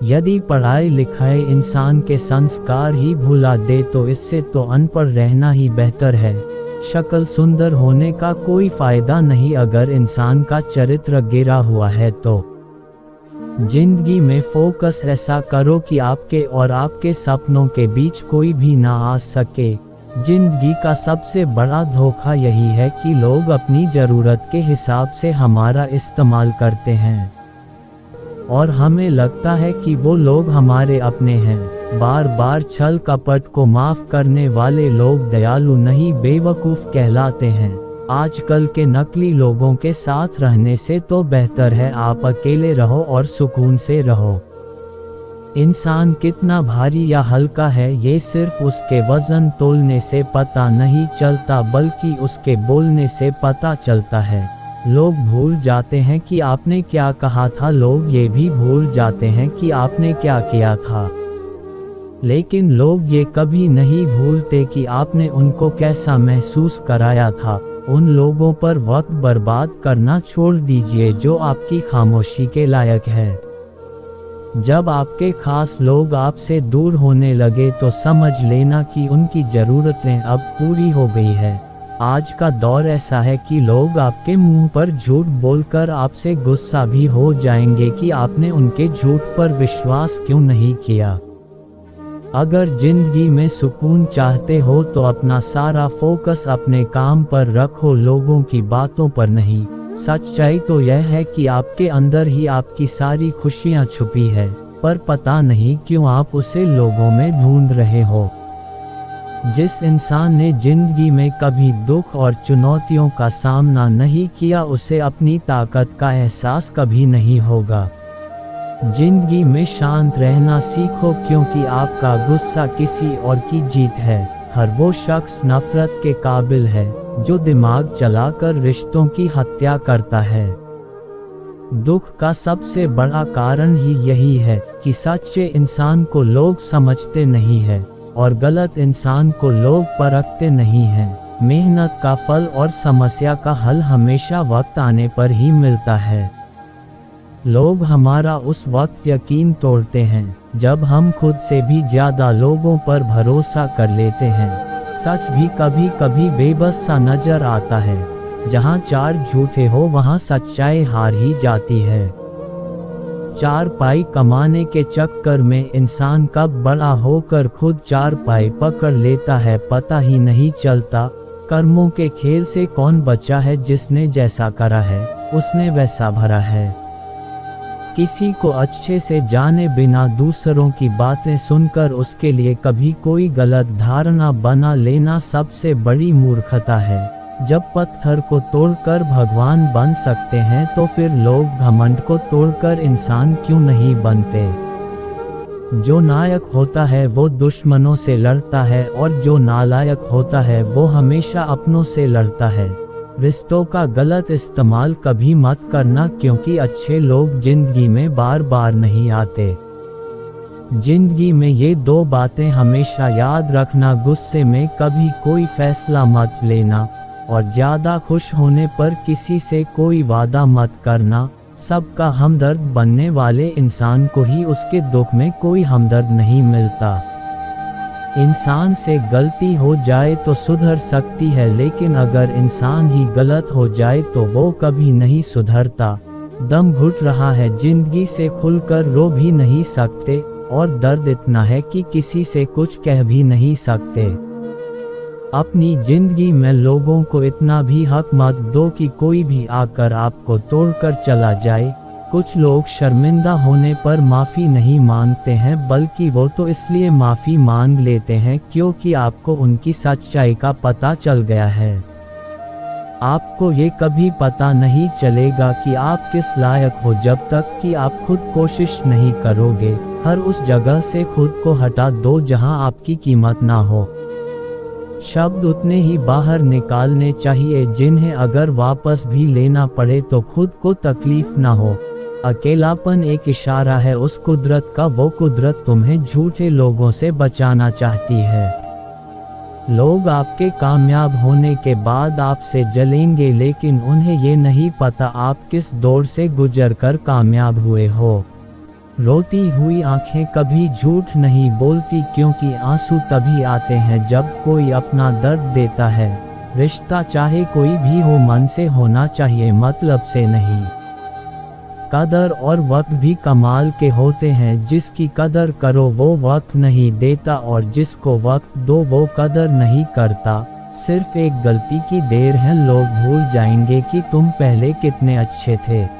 यदि पढ़ाई लिखाई इंसान के संस्कार ही भुला दे तो इससे तो अनपढ़ रहना ही बेहतर है। शक्ल सुंदर होने का कोई फायदा नहीं अगर इंसान का चरित्र गिरा हुआ है तो। जिंदगी में फोकस ऐसा करो कि आपके और आपके सपनों के बीच कोई भी ना आ सके। जिंदगी का सबसे बड़ा धोखा यही है कि लोग अपनी ज़रूरत के हिसाब से हमारा इस्तेमाल करते हैं और हमें लगता है कि वो लोग हमारे अपने हैं। बार बार छल कपट को माफ़ करने वाले लोग दयालु नहीं बेवकूफ़ कहलाते हैं। आजकल के नकली लोगों के साथ रहने से तो बेहतर है आप अकेले रहो और सुकून से रहो। इंसान कितना भारी या हल्का है ये सिर्फ उसके वज़न तोलने से पता नहीं चलता बल्कि उसके बोलने से पता चलता है। लोग भूल जाते हैं कि आपने क्या कहा था, लोग ये भी भूल जाते हैं कि आपने क्या किया था, लेकिन लोग ये कभी नहीं भूलते कि आपने उनको कैसा महसूस कराया था। उन लोगों पर वक्त बर्बाद करना छोड़ दीजिए जो आपकी खामोशी के लायक है। जब आपके खास लोग आपसे दूर होने लगे तो समझ लेना कि उनकी ज़रूरतें अब पूरी हो गई है। आज का दौर ऐसा है कि लोग आपके मुंह पर झूठ बोलकर आपसे गुस्सा भी हो जाएंगे कि आपने उनके झूठ पर विश्वास क्यों नहीं किया। अगर जिंदगी में सुकून चाहते हो तो अपना सारा फोकस अपने काम पर रखो, लोगों की बातों पर नहीं। सच्चाई तो यह है कि आपके अंदर ही आपकी सारी खुशियां छुपी है, पर पता नहीं क्यों आप उसे लोगों में ढूंढ रहे हो। जिस इंसान ने जिंदगी में कभी दुख और चुनौतियों का सामना नहीं किया उसे अपनी ताकत का एहसास कभी नहीं होगा। जिंदगी में शांत रहना सीखो क्योंकि आपका गुस्सा किसी और की जीत है। हर वो शख्स नफरत के काबिल है जो दिमाग चलाकर रिश्तों की हत्या करता है। दुख का सबसे बड़ा कारण ही यही है कि सच्चे इंसान को लोग समझते नहीं है और गलत इंसान को लोग परखते नहीं हैं। मेहनत का फल और समस्या का हल हमेशा वक्त आने पर ही मिलता है। लोग हमारा उस वक्त यकीन तोड़ते हैं जब हम खुद से भी ज़्यादा लोगों पर भरोसा कर लेते हैं। सच भी कभी कभी बेबस सा नजर आता है। जहाँ चार झूठे हो वहाँ सच्चाई हार ही जाती है। चार पाई कमाने के चक्कर में इंसान कब बड़ा होकर खुद चार पाई पकड़ लेता है पता ही नहीं चलता। कर्मों के खेल से कौन बचा है, जिसने जैसा करा है उसने वैसा भरा है। किसी को अच्छे से जाने बिना दूसरों की बातें सुनकर उसके लिए कभी कोई गलत धारणा बना लेना सबसे बड़ी मूर्खता है। जब पत्थर को तोड़कर भगवान बन सकते हैं तो फिर लोग घमंड को तोड़कर इंसान क्यों नहीं बनते। जो नायक होता है वो दुश्मनों से लड़ता है और जो नालायक होता है वो हमेशा अपनों से लड़ता है। रिश्तों का गलत इस्तेमाल कभी मत करना क्योंकि अच्छे लोग जिंदगी में बार बार नहीं आते। जिंदगी में ये दो बातें हमेशा याद रखना, गुस्से में कभी कोई फैसला मत लेना और ज़्यादा खुश होने पर किसी से कोई वादा मत करना। सबका हमदर्द बनने वाले इंसान को ही उसके दुख में कोई हमदर्द नहीं मिलता। इंसान से गलती हो जाए तो सुधर सकती है, लेकिन अगर इंसान ही गलत हो जाए तो वो कभी नहीं सुधरता। दम घुट रहा है, जिंदगी से खुलकर रो भी नहीं सकते और दर्द इतना है कि किसी से कुछ कह भी नहीं सकते। अपनी जिंदगी में लोगों को इतना भी हक मत दो कि कोई भी आकर आपको तोड़कर चला जाए। कुछ लोग शर्मिंदा होने पर माफ़ी नहीं मांगते हैं, बल्कि वो तो इसलिए माफ़ी मांग लेते हैं क्योंकि आपको उनकी सच्चाई का पता चल गया है। आपको ये कभी पता नहीं चलेगा कि आप किस लायक हो जब तक कि आप खुद कोशिश नहीं करोगे। हर उस जगह से खुद को हटा दो जहां आपकी कीमत ना हो। शब्द उतने ही बाहर निकालने चाहिए जिन्हें अगर वापस भी लेना पड़े तो खुद को तकलीफ ना हो। अकेलापन एक इशारा है उस कुदरत का, वो कुदरत तुम्हें झूठे लोगों से बचाना चाहती है। लोग आपके कामयाब होने के बाद आपसे जलेंगे, लेकिन उन्हें ये नहीं पता आप किस दौर से गुजरकर कामयाब हुए हो। रोती हुई आंखें कभी झूठ नहीं बोलती, क्योंकि आंसू तभी आते हैं जब कोई अपना दर्द देता है। रिश्ता चाहे कोई भी हो मन से होना चाहिए, मतलब से नहीं। कदर और वक्त भी कमाल के होते हैं, जिसकी कदर करो वो वक्त नहीं देता, और जिसको वक्त दो वो कदर नहीं करता। सिर्फ एक गलती की देर है, लोग भूल जाएंगे कि तुम पहले कितने अच्छे थे।